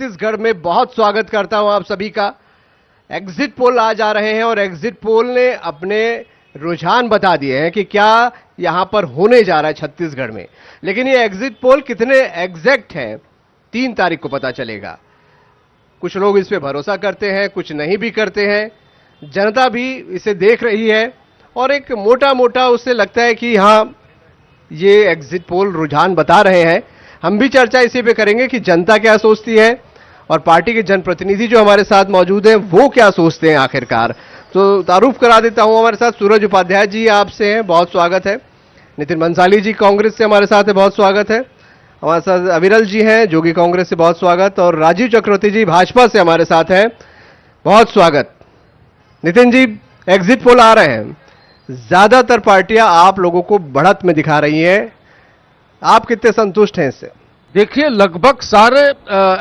छत्तीसगढ़ में बहुत स्वागत करता हूं आप सभी का। एग्जिट पोल आज आ रहे हैं और एग्जिट पोल ने अपने रुझान बता दिए हैं कि क्या यहां पर होने जा रहा है छत्तीसगढ़ में। लेकिन ये एग्जिट पोल कितने एग्जैक्ट हैं 3 तारीख को पता चलेगा। कुछ लोग इस पे भरोसा करते हैं, कुछ नहीं भी करते हैं। जनता भी इसे देख रही है और एक मोटा मोटा उससे लगता है कि हां ये एग्जिट पोल रुझान बता रहे हैं। हम भी चर्चा इसी पे करेंगे कि जनता क्या सोचती है और पार्टी के जनप्रतिनिधि जो हमारे साथ मौजूद हैं वो क्या सोचते हैं आखिरकार। तो तारुफ करा देता हूं, हमारे साथ सूरज उपाध्याय जी आपसे हैं, बहुत स्वागत है। नितिन बंसाली जी कांग्रेस से हमारे साथ है, बहुत स्वागत है। हमारे साथ अविरल जी हैं जो कि कांग्रेस से, बहुत स्वागत। और राजीव चक्रवर्ती जी भाजपा से हमारे साथ हैं, बहुत स्वागत। नितिन जी, एग्जिट पोल आ रहे हैं, ज्यादातर पार्टियां आप लोगों को बढ़त में दिखा रही हैं, आप कितने संतुष्ट हैं इससे? देखिए, लगभग सारे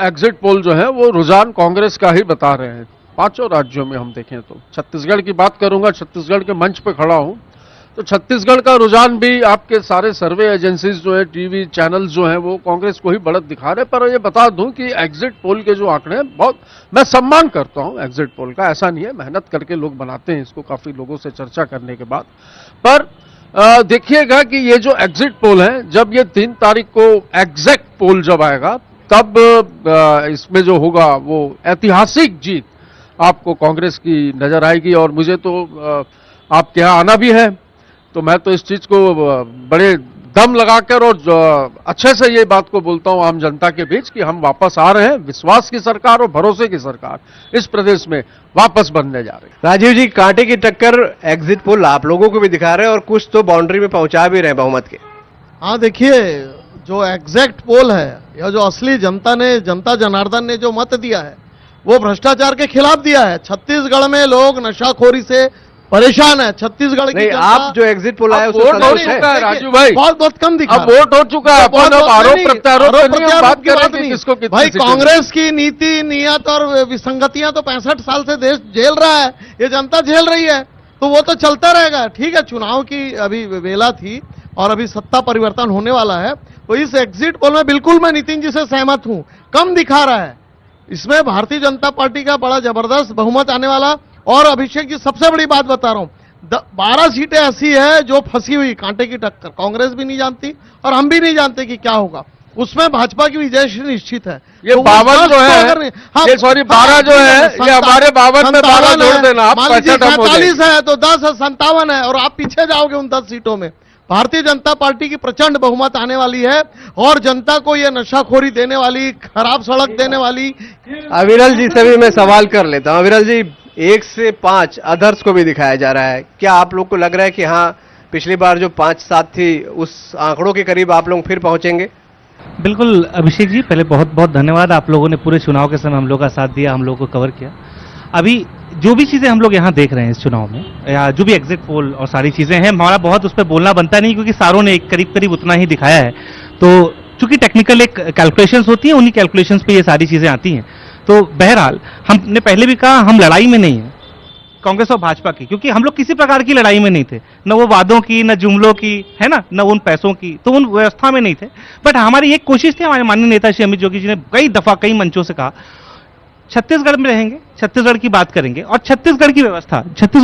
एग्जिट पोल जो है वो रुझान कांग्रेस का ही बता रहे हैं। 5 राज्यों में हम देखें तो छत्तीसगढ़ की बात करूंगा, छत्तीसगढ़ के मंच पे खड़ा हूं तो छत्तीसगढ़ का रुझान भी आपके सारे सर्वे एजेंसीज जो है, टीवी चैनल जो है वो कांग्रेस को ही बढ़त दिखा रहे। पर ये बता दूं कि एग्जिट पोल के जो आंकड़े हैं, बहुत मैं सम्मान करता हूं एग्जिट पोल का, ऐसा नहीं है, मेहनत करके लोग बनाते हैं इसको काफी लोगों से चर्चा करने के बाद। पर देखिएगा कि ये जो एग्जिट पोल है, जब ये 3 तारीख को एग्जैक्ट पोल जब आएगा तब इसमें जो होगा वो ऐतिहासिक जीत आपको कांग्रेस की नजर आएगी। और मुझे तो आपके यहाँ आना भी है, तो मैं तो इस चीज को बड़े दम लगाकर और अच्छे से ये बात को बोलता हूं आम जनता के बीच कि हम वापस आ रहे हैं। विश्वास की सरकार और भरोसे की सरकार इस प्रदेश में वापस बनने जा रही है। राजीव जी, कांटे की टक्कर एग्जिट पोल आप लोगों को भी दिखा रहे हैं और कुछ तो बाउंड्री में पहुंचा भी रहे हैं बहुमत के। हाँ, देखिए, जो एग्जैक्ट पोल है या जो असली जनता जनार्दन ने जो मत दिया है वो भ्रष्टाचार के खिलाफ दिया है। छत्तीसगढ़ में लोग नशाखोरी से परेशान है। छत्तीसगढ़ की आप जो एग्जिट पोल आया वोट हो चुका है राजू भाई, बहुत कम दिखा। अब वोट हो चुका है, अपन आरोप प्रत्यारोप बात करेंगे किसको कितनी भाई। कांग्रेस की नीति नियत और विसंगतियां तो 65 साल से देश झेल रहा है, ये जनता झेल रही है, तो वो तो चलता रहेगा। ठीक है, चुनाव की अभी वेला थी और अभी सत्ता परिवर्तन होने वाला है, तो इस एग्जिट पोल में बिल्कुल मैं नितिन जी से सहमत हूं, कम दिखा रहा है। इसमें भारतीय जनता पार्टी का बड़ा जबरदस्त बहुमत आने वाला। और अभिषेक जी, सबसे बड़ी बात बता रहा हूं, 12 सीटें ऐसी है जो फंसी हुई, कांटे की टक्कर, कांग्रेस भी नहीं जानती और हम भी नहीं जानते कि क्या होगा। उसमें भाजपा की विजय निश्चित है। ये तो 52 जो है, ये सॉरी 12 जो है, ये हमारे 52 में 12 जोड़ देना आप, 45 है तो 10 है, 57 है और आप पीछे जाओगे उन 10 सीटों में। भारतीय जनता पार्टी की प्रचंड बहुमत आने वाली है और जनता को ये नशाखोरी देने वाली, खराब सड़क देने वाली। अविरल जी से भी मैं सवाल कर लेता हूं। अविरल जी, 1 से 5 अदर्स को भी दिखाया जा रहा है, क्या आप लोग को लग रहा है कि हाँ पिछली बार जो 5-7 थी उस आंकड़ों के करीब आप लोग फिर पहुंचेंगे? बिल्कुल अभिषेक जी, पहले बहुत बहुत धन्यवाद। आप लोगों ने पूरे चुनाव के समय हम लोग का साथ दिया, हम लोग को कवर किया। अभी जो भी चीजें हम लोग यहाँ देख रहे हैं इस चुनाव में, या जो भी एग्जिट पोल और सारी चीजें हैं, हमारा बहुत उस पर बोलना बनता नहीं, क्योंकि सारों ने करीब करीब उतना ही दिखाया है। तो चूंकि टेक्निकल एक कैलकुलेशंस होती है, उन्हीं कैलकुलेशंस पे ये सारी चीजें आती हैं। तो बहरहाल हमने पहले भी कहा, हम लड़ाई में नहीं है कांग्रेस और भाजपा की, क्योंकि हम लोग किसी प्रकार की लड़ाई में नहीं थे, न वो वादों की, न जुमलों की, है ना, न उन पैसों की, तो उन व्यवस्था में नहीं थे। बट हमारी एक कोशिश थी, हमारे माननीय नेता श्री अमित जोगी जी ने कई दफा कई मंचों से कहा, छत्तीसगढ़ में रहेंगे, छत्तीसगढ़ की बात करेंगे और छत्तीसगढ़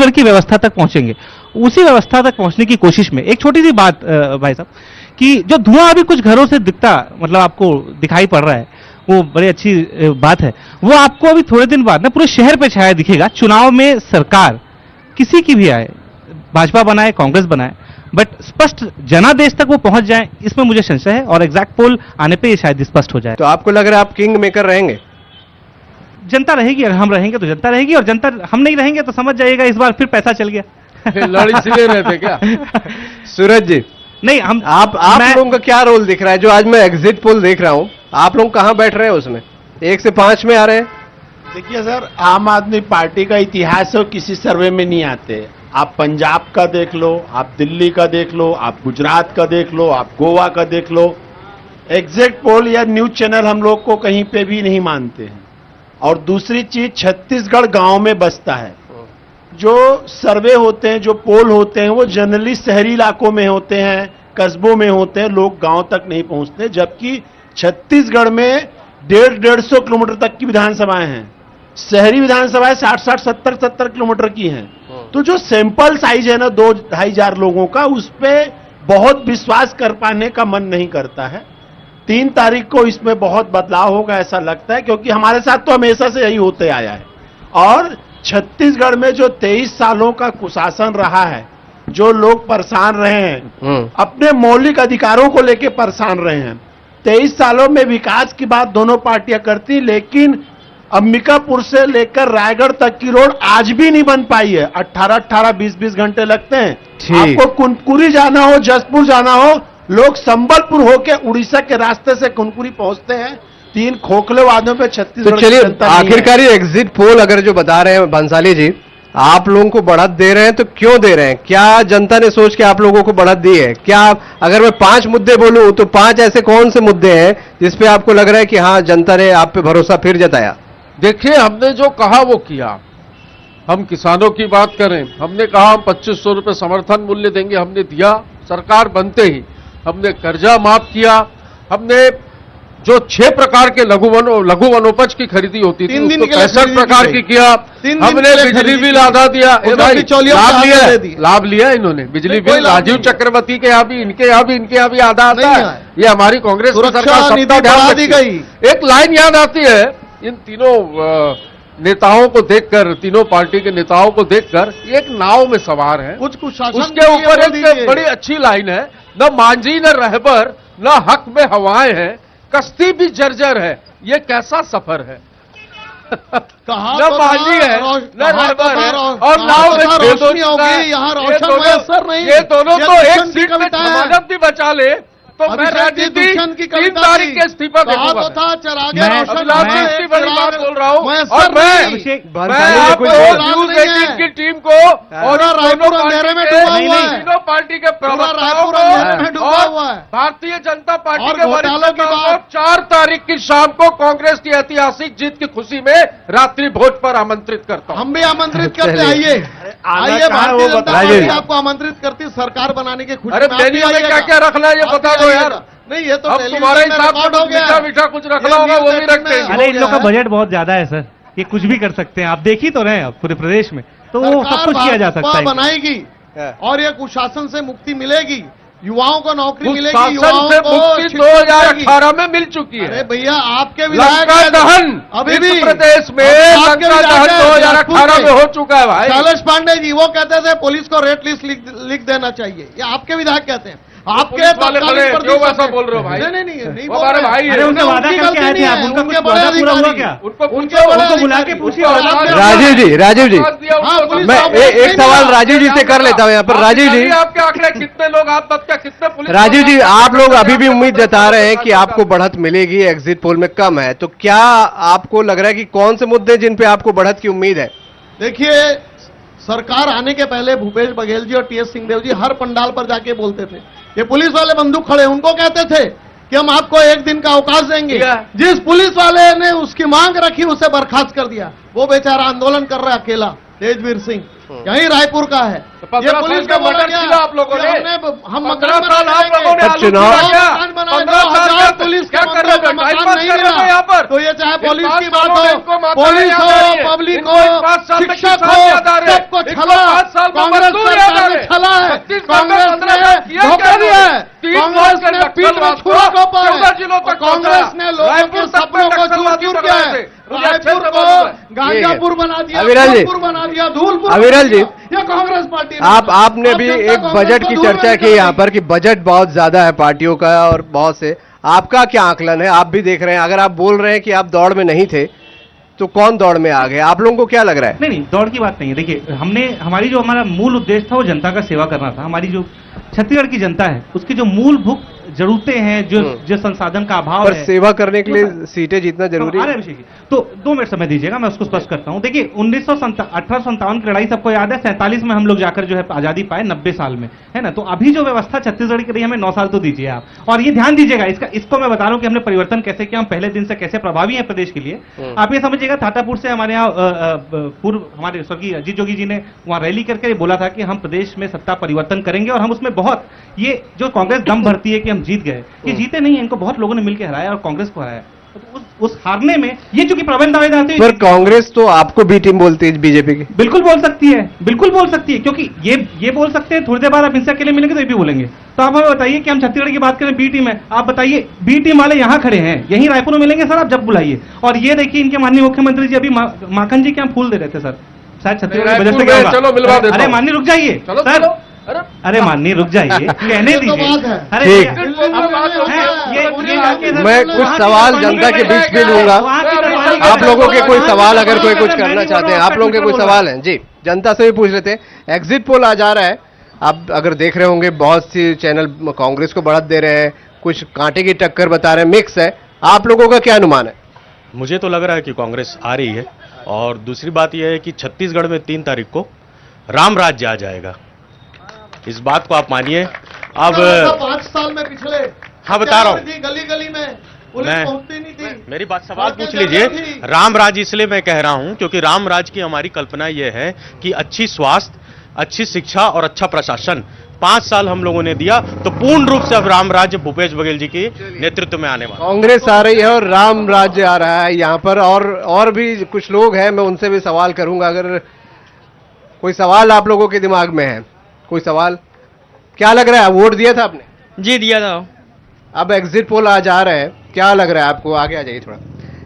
की व्यवस्था तक पहुंचेंगे। उसी व्यवस्था तक पहुंचने की कोशिश में एक छोटी सी बात भाई साहब, कि जो धुआं अभी कुछ घरों से दिखता, मतलब आपको दिखाई पड़ रहा है, वो बड़ी अच्छी बात है, वो आपको अभी थोड़े दिन बाद ना पूरे शहर पे छाया दिखेगा। चुनाव में सरकार किसी की भी आए, भाजपा बनाए, कांग्रेस बनाए, बट स्पष्ट जनादेश तक वो पहुंच जाए, इसमें मुझे संशय है और एग्जैक्ट पोल आने पे ये शायद स्पष्ट हो जाए। तो आपको लग रहा है आप किंग मेकर रहेंगे? जनता रहेगी, अगर हम रहेंगे तो जनता रहेगी, और जनता हम नहीं रहेंगे तो समझ जाइएगा इस बार फिर पैसा चल गया। लड़ इसलिए रहे थे क्या? सूरज जी, नहीं, हम आप लोगों का क्या रोल दिख रहा है? जो आज मैं एग्जिट पोल देख रहा हूं, आप लोग कहां बैठ रहे हैं उसमें? 1 से 5 में आ रहे हैं? देखिए सर, आम आदमी पार्टी का इतिहास है, किसी सर्वे में नहीं आते। आप पंजाब का देख लो, आप दिल्ली का देख लो, आप गुजरात का देख लो, आप गोवा का देख लो, एग्जिट पोल या न्यूज चैनल हम लोग को कहीं पे भी नहीं मानते हैं। और दूसरी चीज, छत्तीसगढ़ गांव में बसता है। जो सर्वे होते हैं, जो पोल होते हैं, वो जनरली शहरी इलाकों में होते हैं, कस्बों में होते हैं, लोग गांव तक नहीं पहुंचते। जबकि छत्तीसगढ़ में 150 किलोमीटर तक की विधानसभाएं हैं। शहरी विधानसभाएं 60-60, 70-70 किलोमीटर की हैं। तो जो सैंपल साइज है ना 2-2,500 लोगों का, उस पे बहुत विश्वास कर पाने का मन नहीं करता है। 3 तारीख को इसमें बहुत बदलाव होगा ऐसा लगता है, क्योंकि हमारे साथ तो हमेशा से यही होते आया है। और छत्तीसगढ़ में जो 23 सालों का कुशासन रहा है, जो लोग परेशान रहे हैं, अपने मौलिक अधिकारों को लेकर परेशान रहे हैं। 23 सालों में विकास की बात दोनों पार्टियां करती, लेकिन अंबिकापुर से लेकर रायगढ़ तक की रोड आज भी नहीं बन पाई है। 18-18, 20-20 घंटे लगते हैं। आपको कुनकुरी जाना हो, जसपुर जाना हो, लोग संबलपुर होके उड़ीसा के रास्ते से कुनकुरी पहुंचते हैं। 3 खोखले वादों पे छत्तीसगढ़ तो चलिए, आखिरकार ये एग्जिट पोल अगर जो बता रहे हैं बंसाली जी, आप लोगों को बढ़त दे रहे हैं तो क्यों दे रहे हैं? क्या जनता ने सोच के आप लोगों को बढ़त दी है? क्या अगर मैं 5 मुद्दे बोलूं तो 5 ऐसे कौन से मुद्दे हैं जिसपे आपको लग रहा है कि हाँ जनता ने आप पे भरोसा फिर जताया? देखिए, हमने जो कहा वो किया। हम किसानों की बात करें, हमने कहा हम 2500 रुपए समर्थन मूल्य देंगे, हमने दिया। सरकार बनते ही हमने कर्जा माफ किया। हमने जो 6 प्रकार के लघु वनोपज की खरीदी होती थी उसको 65 प्रकार की किया। हमने बिजली बिल आधा दिया। लाभ लिया इन्होंने बिजली बिल। राजीव चक्रवर्ती के यहाँ भी, इनके यहाँ भी आधा आता है। ये हमारी कांग्रेस की सरकार सत्ता ध्यान दी गई। एक लाइन याद आती है इन तीनों नेताओं को देखकर, तीनों पार्टी के नेताओं को देखकर, एक नाव में सवार है, कुछ उसके ऊपर एक बड़ी अच्छी लाइन है, न मांझी न रहबर न हक में हवाएं हैं, कश्ती भी जर्जर है, ये कैसा सफर है। न मांझी है न रहबर है और नाव में रोशनी होगी, यहाँ रोशन मयसर नहीं। ये दोनों तो एक सीट में जमानत भी बचा ले तो मैं राजनीति 3 तारीख के इस्तीफा दूंगा। बोल रहा हूँ और मैं आपको न्यूज 18 की टीम को और तीनों पार्टी के प्रवक्ताओं को और भारतीय जनता पार्टी के वरिष्ठ नेताओं को 4 तारीख की शाम को कांग्रेस की ऐतिहासिक जीत की खुशी में रात्रि भोज पर आमंत्रित करता हूँ। हम भी आमंत्रित करते, आइए आइए, भारतीय जनता पार्टी आपको आमंत्रित करती सरकार बनाने की खुशी। अरे मेन्यू में क्या क्या रखना है ये बता दो यार। नहीं, ये तो अब तुम्हारे हिसाब से मीठा मीठा कुछ रखना होगा वो भी रखते हैं। अरे इन लोग का बजट बहुत ज्यादा है सर, ये कुछ भी कर सकते हैं। आप देख ही तो रहे हैं अब पूरे प्रदेश में, तो वो सब कुछ किया जा सकता है। बनाएगी और ये कुशासन से मुक्ति मिलेगी, युवाओं को नौकरी मिलेगी, शासन युवाओं से को मुक्ति 2018 में मिल चुकी है। अरे भैया आपके लंका दहन अभी भी इस प्रदेश में लंका दहन 2018 में हो चुका है भाई। शैलेश पांडे जी वो कहते थे पुलिस को रेट लिस्ट लिख देना चाहिए, ये आपके विधायक कहते हैं। आपके क्यों ऐसा बोल रहे हो भाई? नहीं हमारे भाई अरे उनसे वादा करके आए थे आप, उनका कुछ वादा पूरा हुआ क्या? उनको बुला के पूछिए। राजीव जी मैं एक सवाल राजीव जी से कर लेता हूँ यहाँ पर। राजीव जी, आपके आंकड़े कितने लोग आप तक क्या कितने पुलिस? राजीव जी, आप लोग अभी भी उम्मीद जता रहे हैं कि आपको बढ़त मिलेगी, एग्जिट पोल में कम है, तो क्या आपको लग रहा है कि कौन से मुद्दे जिन पे आपको बढ़त की उम्मीद है? देखिए, सरकार आने के पहले भूपेश बघेल जी और टीएस सिंहदेव जी हर पंडाल पर जाके बोलते थे, ये पुलिस वाले बंदूक खड़े, उनको कहते थे कि हम आपको 1 दिन का अवकाश देंगे। जिस पुलिस वाले ने उसकी मांग रखी उसे बर्खास्त कर दिया। वो बेचारा आंदोलन कर रहा है अकेला, तेजवीर सिंह, यही रायपुर का है। ये पुलिस का मर्डर किया आप लोगों ने। हम मकान पुलिस क्या कर रहे हैं यहाँ पर? तो ये चाहे पुलिस की बात हो, पुलिस हो, पब्लिक हो, शिक्षक हो, सबको छला। कांग्रेस सरकार ने छला है, कांग्रेस ने धोखा दिया है, कांग्रेस ने पीठ में छुरा घोंपा है, कांग्रेस ने लोगों के सपनों को चूर-चूर किया है। रायपुर को गांजापुर बना दिया, धूलपुर बना दिया, धूलपुर। अविरल जी, ये कांग्रेस पार्टी आपने भी एक बजट की चर्चा की यहाँ पर कि बजट बहुत ज्यादा है पार्टियों का और बहुत से, आपका क्या आकलन है? आप भी देख रहे हैं, अगर आप बोल रहे हैं कि आप दौड़ में नहीं थे तो कौन दौड़ में आ गए? आप लोगों को क्या लग रहा है? नहीं, दौड़ की बात नहीं है। देखिए, हमारा मूल उद्देश्य था वो जनता का सेवा करना था। हमारी जो छत्तीसगढ़ की जनता है उसकी जो मूलभूत जरूरतें हैं, जो संसाधन का अभाव पर है, सेवा करने के लिए सीटें जीतना जरूरी है। अभिषेक जी, तो 2 मिनट समय दीजिएगा, मैं उसको स्पष्ट करता हूं। देखिए, 1857 की लड़ाई सबको याद है, 47 में हम लोग जाकर जो है आजादी पाए, 90 साल में, है ना। तो अभी जो व्यवस्था छत्तीसगढ़ की रही, हमें 9 साल तो दीजिए आप, और ये ध्यान दीजिएगा, इसको मैं बता रहा हूं कि हमने परिवर्तन कैसे किया, हम पहले दिन से कैसे प्रभावी हैं प्रदेश के लिए। आप ये समझिएगा, थाटापुर से हमारे यहाँ पूर्व हमारे स्वर्गीय अजीत जोगी जी ने वहां रैली करके बोला था कि हम प्रदेश में सत्ता परिवर्तन करेंगे, और हम उसमें बहुत, ये जो कांग्रेस दम भरती है कि हम जीत गए, ये जीते नहीं है, इनको बहुत लोगों ने मिलकर हराया और कांग्रेस को हराया। उस हारने में ये चूंकि प्रबंध दावेदार थे, पर कांग्रेस तो आपको बी टीम बोलती है बीजेपी की। बिल्कुल बोल सकती है, बिल्कुल बोल सकती है, क्योंकि ये बोल सकते हैं, थोड़ी देर बाद आप इनसे अकेले मिलेंगे तो ये भी बोलेंगे। तो आप हमें बताइए कि हम छत्तीसगढ़ की बात करें, बी टीम है, आप बताइए बी टीम वाले यहाँ खड़े हैं, यहीं रायपुर में मिलेंगे सर, आप जब बुलाइए। और ये देखिए इनके माननीय मुख्यमंत्री जी अभी माखन जी के यहाँ फूल दे रहे थे सर, शायद छत्तीसगढ़ के बजट से क्या होगा? चलो मिलवा देता अरे हूं। माननीय रुक जाइए सर, अरे माननीय रुक जाइए, कहने दीजिए। अरे ठीक। ये मैं कुछ सवाल जनता के बीच में लूंगा। आप लोगों के कोई सवाल अगर कोई कुछ करना चाहते हैं, आप लोगों के कोई सवाल हैं जी, जनता से भी पूछ लेते हैं। एग्जिट पोल आ जा रहा है, आप अगर देख रहे होंगे बहुत सी चैनल कांग्रेस को बढ़त दे रहे हैं, कुछ कांटे की टक्कर बता रहे हैं, मिक्स है। आप लोगों का क्या अनुमान है? मुझे तो लग रहा है कि कांग्रेस आ रही है। और दूसरी बात यह है कि छत्तीसगढ़ में 3 तारीख को राम राज्य आ जाएगा, इस बात को आप मानिए। अब 5 साल में पिछले हाँ बता रहा हूँ, गली गली में पुलिस मैं- पहुंचती नहीं थी। मेरी बात सवाल सड़कें पूछ लीजिए। जल रही थी। राम राज्य इसलिए मैं कह रहा हूं क्योंकि राम राज्य की हमारी कल्पना यह है कि अच्छी स्वास्थ्य, अच्छी शिक्षा और अच्छा प्रशासन 5 साल हम लोगों ने दिया, तो पूर्ण रूप से अब राम राज्य भूपेश बघेल जी के नेतृत्व में आने वाला। कांग्रेस आ रही है और राम राज्य आ रहा है यहाँ पर, और भी कुछ लोग हैं, मैं उनसे भी सवाल करूंगा। अगर कोई सवाल आप लोगों के दिमाग में है, कोई सवाल? क्या लग रहा है, वोट दिया था आपने? जी दिया था। अब एग्जिट पोल आ जा रहा है, क्या लग रहा है आपको? आगे आ जाइए थोड़ा।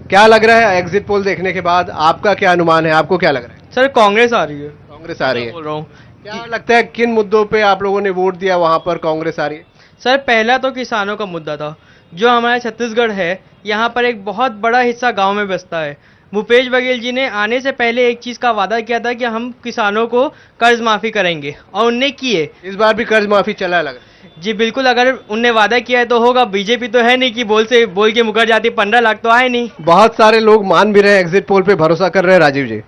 क्या लग रहा है एग्जिट पोल देखने के बाद, आपका क्या अनुमान है, आपको क्या लग रहा है? सर कांग्रेस आ रही है, कांग्रेस आ रही है। बोल रहा हूँ। क्या लगता है किन मुद्दों पे आप लोगों ने वोट दिया, वहां पर कांग्रेस आ रही है? सर पहला तो किसानों का मुद्दा था। जो हमारा छत्तीसगढ़ है, यहाँ पर एक बहुत बड़ा हिस्सा गांव में बसता है। भूपेश बघेल जी ने आने से पहले एक चीज का वादा किया था कि हम किसानों को कर्ज माफी करेंगे, और उनने किए। इस बार भी कर्ज माफी चला है लग रहा है। जी बिल्कुल, अगर उनने वादा किया है तो होगा। बीजेपी तो है नहीं कि बोल के मुकर जाती, 15 लाख तो आए नहीं। बहुत सारे लोग मान भी रहे हैं, एग्जिट पोल पे भरोसा कर रहे हैं। राजीव जी,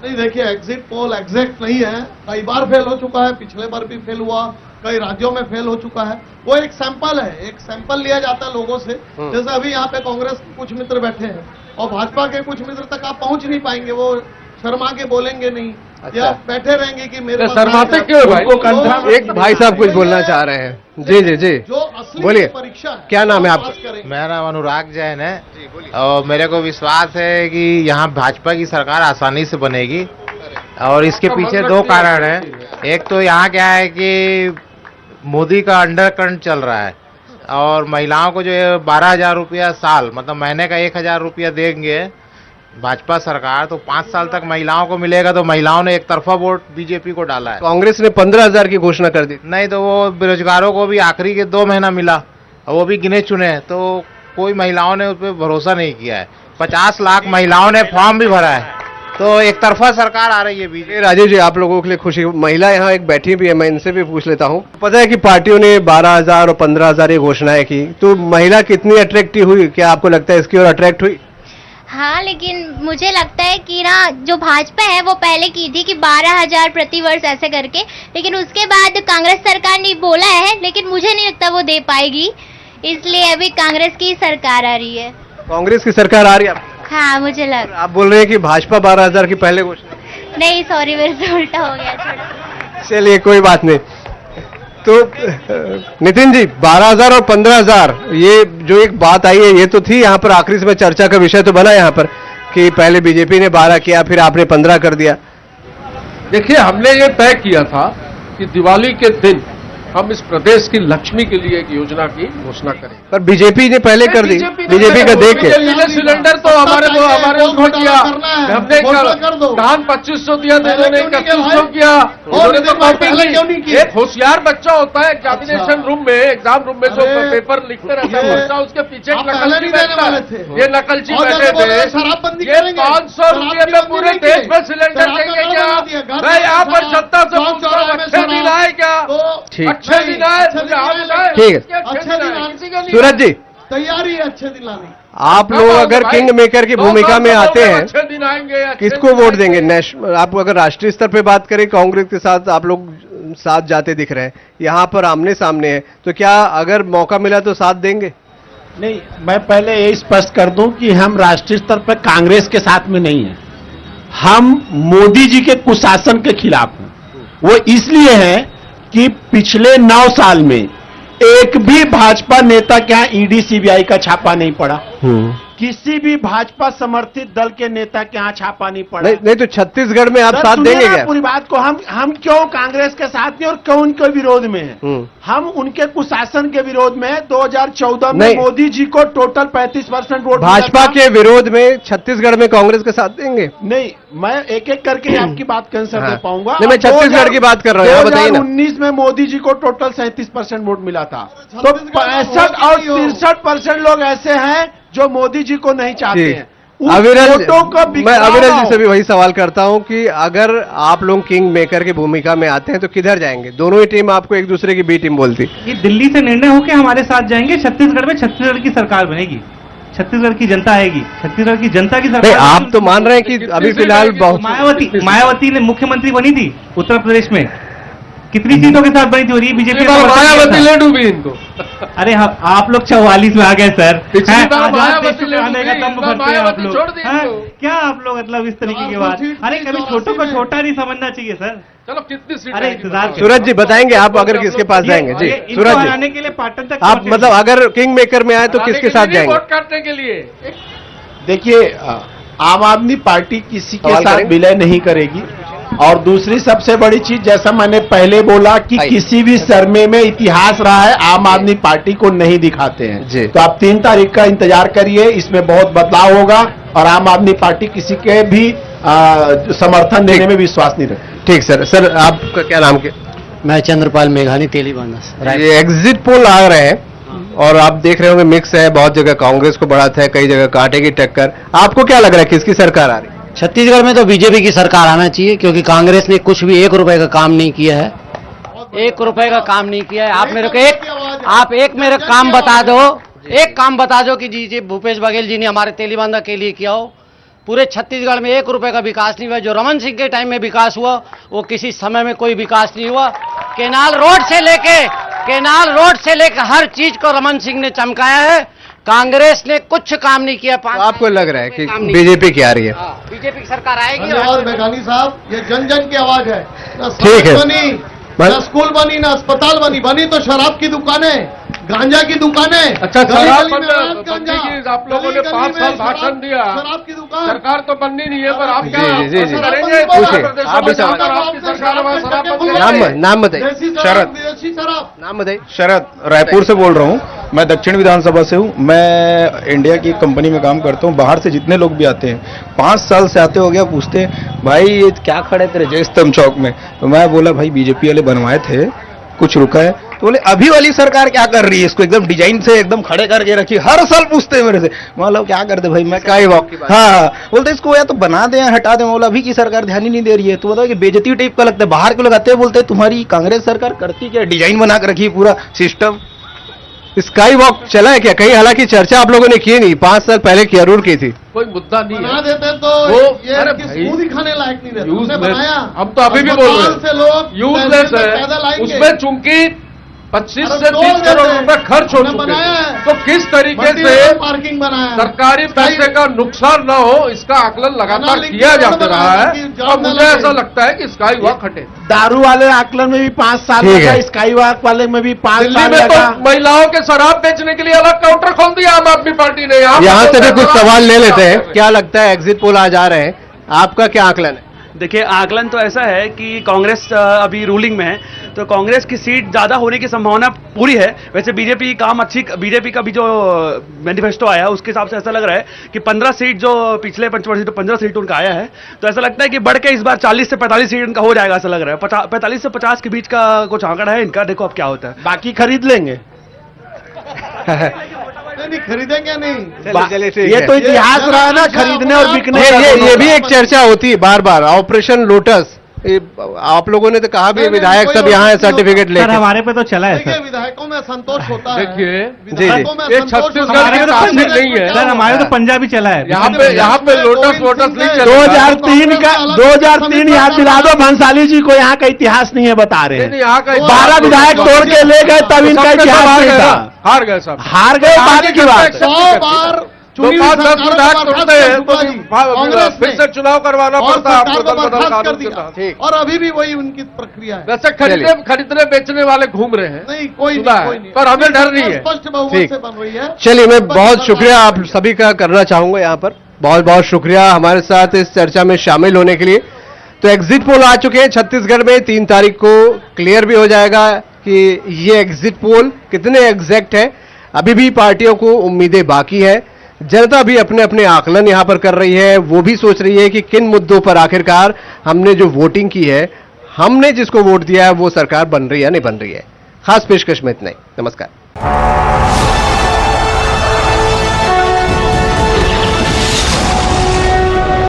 नहीं देखिए, एग्जिट पोल एग्जैक्ट नहीं है, कई बार फेल हो चुका है, पिछले बार भी फेल हुआ, कई राज्यों में फेल हो चुका है। वो एक सैंपल है, एक सैंपल लिया जाता है लोगों से। जैसे अभी यहाँ पे कांग्रेस के कुछ मित्र बैठे हैं और भाजपा के कुछ मित्र तक आप पहुंच नहीं पाएंगे, वो शर्मा के बोलेंगे नहीं, अच्छा। या बैठे रहेंगे कि मेरे पास शर्माते आएगा। क्यों भाई? तो एक भाई साहब कुछ बोलना चाह रहे हैं। जी जी जी, जो असली बोलिए। परीक्षा है, क्या नाम है वो आपका? पास करेंगे। मेरा नाम अनुराग जैन है और मेरे को विश्वास है कि यहाँ भाजपा की सरकार आसानी से बनेगी और इसके पीछे 2 कारण हैं। एक तो यहाँ क्या है कि मोदी का अंडरकरंट चल रहा है और महिलाओं को जो है 12,000 रुपया साल, मतलब महीने का 1,000 रुपया देंगे भाजपा सरकार, तो 5 साल तक महिलाओं को मिलेगा। तो महिलाओं ने एक तरफा वोट बीजेपी को डाला है। कांग्रेस ने 15,000 की घोषणा कर दी। नहीं तो वो बेरोजगारों को भी आखिरी के 2 महीना मिला और वो भी गिने चुने, तो कोई महिलाओं ने उस पर भरोसा नहीं किया है। 50 लाख महिलाओं ने फॉर्म भी भरा है, तो एक तरफा सरकार आ रही है बीजेपी। राजीव जी, आप लोगों के लिए खुशी, महिला यहाँ एक बैठी भी है, मैं इनसे भी पूछ लेता हूँ। पता है कि पार्टियों ने 12,000 और 15,000 ये घोषणाएं की, तो महिला कितनी अट्रैक्टिव हुई? क्या आपको लगता है इसकी ओर अट्रैक्ट हुई? हाँ, लेकिन मुझे लगता है कि ना, जो भाजपा है वो पहले की थी कि 12,000 प्रति वर्ष ऐसे करके, लेकिन उसके बाद कांग्रेस सरकार ने बोला है, लेकिन मुझे नहीं लगता वो दे पाएगी, इसलिए अभी कांग्रेस की सरकार आ रही है। कांग्रेस की सरकार आ रही है? हाँ मुझे लग आप बोल रहे हैं कि भाजपा 12,000 की पहले घोषणा। नहीं, सॉरी, मेरे से उल्टा हो गया थोड़ा। चलिए कोई बात नहीं। तो नितिन जी, 12,000 और 15,000 ये जो एक बात आई है, ये तो थी यहाँ पर, आखिरी समय चर्चा का विषय तो बना यहाँ पर कि पहले बीजेपी ने 12 किया, फिर आपने 15 कर दिया। देखिए, हमने ये तय किया था कि दिवाली के दिन हम इस प्रदेश की लक्ष्मी के लिए एक योजना की घोषणा करें। पर बीजेपी ने पहले कर दी, बीजेपी का देख के। सिलेंडर तो हमारे वोट किया, हमने कर दो। धान 2,500 दिया, तो इन्होंने क्यों नहीं 3,100 किया। और उन्होंने तो कॉपी पहले क्यों नहीं की। किया? एक होशियार बच्चा होता है एग्जामिनेशन रूम में, एग्जाम रूम में जो अरे, पेपर लिखते रहता है ये- बच्चा, उसके पीछे एक आप पहले नकलची नहीं देने बैठता वाले है। थे। ये नकलची और जब बैठे बोले थे। शराबबंदी ये करेंगे, 500 रुपये में शराब पूरे की देश बंदी में नहीं सिलेंडर की। देंगे शराब क्या? का बंदी है। मैं यहाँ पर जनता से चौक पूछता चौराहे हूँ, में अच्छे दिन शराब। आए क्या? तो ठीक। अच्छे दिन आए, अच्छे मुझे दिन आप आए, बताएं। ठीक है। किसके अच्छे अच्छे दिन दिन आए? आए। किसी के नहीं सूरज जी, तैयारी है अच्छे दिन लाने। आप लोग अगर किंग मेकर की भूमिका में आते हैं, अच्छे दिन आएंगे, अच्छे किसको दिन वोट आएंगे। देंगे? आप अगर राष्ट्रीय स्तर पे बात करें, कांग्रेस के साथ आप लोग साथ जाते दिख रहे हैं, यहाँ पर आमने सामने है, तो क्या अगर मौका मिला तो साथ देंगे? नहीं, मैं पहले ये स्पष्ट कर दूं कि हम राष्ट्रीय स्तर पर कांग्रेस के साथ में नहीं हैं। हम मोदी जी के कुशासन के खिलाफ हैं। वो इसलिए है कि पिछले 9 साल में एक भी भाजपा नेता के यहाँ ईडी सीबीआई का छापा नहीं पड़ा। किसी भी भाजपा समर्थित दल के नेता के यहाँ छापा नहीं पड़ा। नहीं तो छत्तीसगढ़ में आप सर, साथ सुनिए देंगे ना क्या? पूरी बात को हम क्यों कांग्रेस के साथ नहीं और क्यों उनके विरोध में हैं? हम उनके कुशासन के विरोध में हैं। 2014 में नहीं। मोदी जी को टोटल 35% वोट मिला भाजपा था। के विरोध में छत्तीसगढ़ में कांग्रेस के साथ देंगे? नहीं, मैं एक एक करके आपकी बात कैंसर हाँ। दे पाऊंगा। नहीं, मैं छत्तीसगढ़ की बात कर रहा हूं, यहाँ बताइए ना। 2019 में मोदी जी को टोटल 37% वोट मिला था, तो 65 और 63% लोग ऐसे हैं जो मोदी जी को नहीं चाहते ठीक। हैं। उन अविरल, वोटों का मैं बिखराव अविरल ना जी हो। से भी वही सवाल करता हूं कि अगर आप लोग किंग मेकर की भूमिका में आते हैं तो किधर जाएंगे? दोनों ही टीम आपको एक दूसरे की बी टीम बोलती। ये दिल्ली से निर्णय होकर हमारे साथ जाएंगे, छत्तीसगढ़ में छत्तीसगढ़ की सरकार बनेगी, छत्तीसगढ़ की जनता आएगी, छत्तीसगढ़ की जनता की नहीं, सरकार। आप तो मान रहे हैं कि अभी फिलहाल बहुत मायावती ने मुख्यमंत्री बनी थी उत्तर प्रदेश में, कितनी सीटों के साथ बनी थी? और ये बीजेपी मायावती ले डूबी इनको। अरे आप लोग 44 में आ गए सर। पिछली हैं? बार आजाद मायावती देश को ले आने का डूबी, दम इस बार भरते हैं आप मायावती लोग। छोड़ दी हैं? इनको। क्या आप लोग मतलब इस तरीके की बात? अरे कभी छोटों को छोटा नहीं समझना चाहिए सर। चलो कितनी सीट अरे आएगी इंतजार बताओ। सूरज जी बताएंगे आप अगर किसके पास जाएंगे? जी इनको सूरज हराने जी, के लिए पाटन तक आप पहुंचे। मतलब अगर किंग मेकर में आए तो किसके साथ जाएंगे? वोट काटने के लिए। देखिए, आम आदमी पार्टी किसी के सवाल साथ करेंगे? विलय नहीं करेगी। और दूसरी सबसे बड़ी चीज, जैसा मैंने पहले बोला कि आइए। किसी भी सरमे में इतिहास रहा है, आम आदमी पार्टी को नहीं दिखाते हैं। जी। तो आप 3 तारीख का इंतजार करिए, इसमें बहुत बदलाव होगा और आम आदमी पार्टी किसी के भी समर्थन देने में विश्वास नहीं रखती। ठीक सर आपका क्या नाम के? मैं चंद्रपाल मेघानी तेलीबांधा। ये एग्जिट पोल आ रहे हैं और आप देख रहे होंगे मिक्स है, बहुत जगह कांग्रेस को बढ़ाता है, कई जगह काटेगी टक्कर। आपको क्या लग रहा है किसकी सरकार आ रही है? छत्तीसगढ़ में तो बीजेपी की सरकार आना चाहिए, क्योंकि कांग्रेस ने कुछ भी 1 रुपए का काम नहीं किया है। 1 रुपए का काम नहीं किया है। आप मेरे को मेरे काम बता दो, एक काम बता दो कि जी भूपेश बघेल जी ने हमारे तेलीबांधा के लिए किया हो। पूरे छत्तीसगढ़ में 1 रुपए का विकास नहीं हुआ। जो रमन सिंह के टाइम में विकास हुआ वो किसी समय में कोई विकास नहीं हुआ। केनाल रोड से लेकर हर चीज को रमन सिंह ने चमकाया है। कांग्रेस ने कुछ काम नहीं किया। तो आपको लग रहा है कि बीजेपी की आ रही है? बीजेपी की सरकार आएगी। धन्यवाद मेघानी साहब, ये जन जन की आवाज है। ना ठीक है। सड़क बनी, ना स्कूल बनी, ना अस्पताल बनी तो शराब की दुकानें, गांजा की दुकानें। अच्छा, गली शराब गली में बंद- अनाज बंदी गांजा, की आप लोगों ने गली 5 गली साल में भाषण शराब- दिया। शराब की दुकान। सरकार तो बननी नहीं है, पर आप क्या जी, जी, जी। करेंगे? पूछिए, दूसरे प्रदेशों आप भी में जाकर सवाल- आपकी सरकार वहाँ शराब बंद करेगी। नाम बताइए। देसी शराब, शरद। विदेशी शराब। नाम बताइए। शरद, रायपुर से बोल रहा हूँ। मैं दक्षिण विधानसभा से हूँ। मैं इंडिया की कंपनी में काम करता हूँ। बाहर से जितने लोग भी आते हैं, 5 साल से आते हो गया, पूछते हैं भाई ये क्या खड़े तेरे जय स्तंभ चौक में? तो मैं बोला भाई बीजेपी वाले बनवाए थे, कुछ रुका है। तो बोले अभी वाली सरकार क्या कर रही है? इसको एकदम डिजाइन से एकदम खड़े करके रखी। हर साल पूछते हैं मेरे से। मतलब क्या करते भाई? मैं स्काई वॉक की बात। हाँ, बोलते इसको या तो बना दें या हटा दें। बोला अभी की सरकार ध्यान ही नहीं दे रही है। तो बताओ कि बेइज्जती टाइप का लगता है। बाहर के लोग आते हैं, बोलते हैं तुम्हारी कांग्रेस सरकार करती क्या? डिजाइन बना कर रखी है पूरा सिस्टम। स्काई वॉक चला है क्या कहीं? हालांकि चर्चा आप लोगों ने की नहीं, 5 साल पहले जरूर की थी। कोई मुद्दा नहीं बना है। देते तो वो- ये अरे किस भाई, मुंह दिखाने लायक नहीं रहता। हमने यूजलेस। बनाया। हम तो अभी भी बोल रहे अस्पताल से लोग हैं यूजलेस पैदल है। आएंगे। उसमें चूंकि 25 अरे से तोड़ 30 करोड़ देते हैं। रुपए खर्च हो हमने चुके बनाया हैं। है। तो किस तरीके मंडी से में पार्किंग बनाया। सरकारी पैसे का नुकसान न हो, इसका आकलन लगातार नाली किया की जाता रोड रहा बनाया है। कि जाम और न मुझे लगे। ऐसा लगता है कि स्काई वॉक हटे। दारू वाले आकलन में भी 5 साल ठीक लगा, है। स्काई वॉक वाले में भी 5 दिल्ली साल में तो लगा। महिलाओं के शराब बेचने के लिए अलग काउंटर खोल दिया आम आदमी पार्टी ने। यहाँ से भी कुछ सवाल ले लेते हैं। क्या क्या लगता है एग्जिट पोल आज आ रहे हैं, आपका क्या आकलन है? देखिए, आकलन तो ऐसा है कि कांग्रेस अभी रूलिंग में है, तो कांग्रेस की सीट ज्यादा होने की संभावना पूरी है। वैसे बीजेपी काम अच्छी, बीजेपी का भी जो मैनिफेस्टो आया है उसके हिसाब से ऐसा लग रहा है कि 15 सीट जो पिछले पंचवर्षीय तो 15 सीट उनका आया है, तो ऐसा लगता है कि बढ़ के इस बार 40 से 45 सीट इनका हो जाएगा। ऐसा लग रहा है 45 से 50 के बीच का कुछ आंकड़ा है इनका। देखो अब क्या होता है। बाकी खरीद लेंगे। नहीं खरीदेंगे नहीं। चलिए ठीक ये है। तो इतिहास रहा है ना, खरीदने और बिकने का ये दोनों भी का। एक चर्चा होती है बार बार, ऑपरेशन लोटस। आप लोगों ने तो कहा भी नहीं, विधायक कोई सब यहाँ है और सर्टिफिकेट सर लेके। हमारे पे तो चला है देखिए सर। विधायकों में संतोष होता है। देखिए, विधायकों में ये संतोष छत्तीसगढ़ होता है। की हमारे तासीर प्रदेश नहीं में है। क्या सर हमारे होता तो पंजाबी चला है। यहाँ पे लोटस वोटस नहीं चल 2003 का 2003 याद दिला दो। भंसाली जी को यहाँ का इतिहास नहीं है, बता रहे हैं। यहाँ का 12 विधायक तोड़ के ले गए, तब इनका इतिहास नहीं था। हार गए सब। हार गए, बाद की बात। 100 बार चुनी हुई 5-10 सरकारों को विधायक बर्खास्त टूटते कर हैं तो चुका जी कांग्रेस फिर ने। से चुनाव करवाना और पड़ता है आपको, सरकार को दल बदल बर्खास्त कर कानून के दिया। तहत। और अभी भी वही उनकी प्रक्रिया है। वैसे खरीदने बेचने वाले घूम रहे हैं, नहीं कोई सुना नहीं, है, कोई नहीं। पर हमें डर नहीं है। स्पष्ट बहुमत ठीक। से बन रही है। चलिए, मैं बस बहुत सरकार- शुक्रिया आप सभी का करना चाहूंगा यहाँ पर। बहुत बहुत शुक्रिया हमारे साथ इस चर्चा में शामिल होने के लिए। तो एग्जिट पोल आ चुके हैं छत्तीसगढ़ में, 3 तारीख को क्लियर भी हो जाएगा कि ये एग्जिट पोल कितने एग्जैक्ट है। अभी भी पार्टियों को उम्मीदें बाकी है, जनता भी अपने अपने आकलन यहां पर कर रही है। वो भी सोच रही है कि किन मुद्दों पर आखिरकार हमने जो वोटिंग की है, हमने जिसको वोट दिया है वो सरकार बन रही है नहीं बन रही है। खास पेशकश में इतना ही। नमस्कार।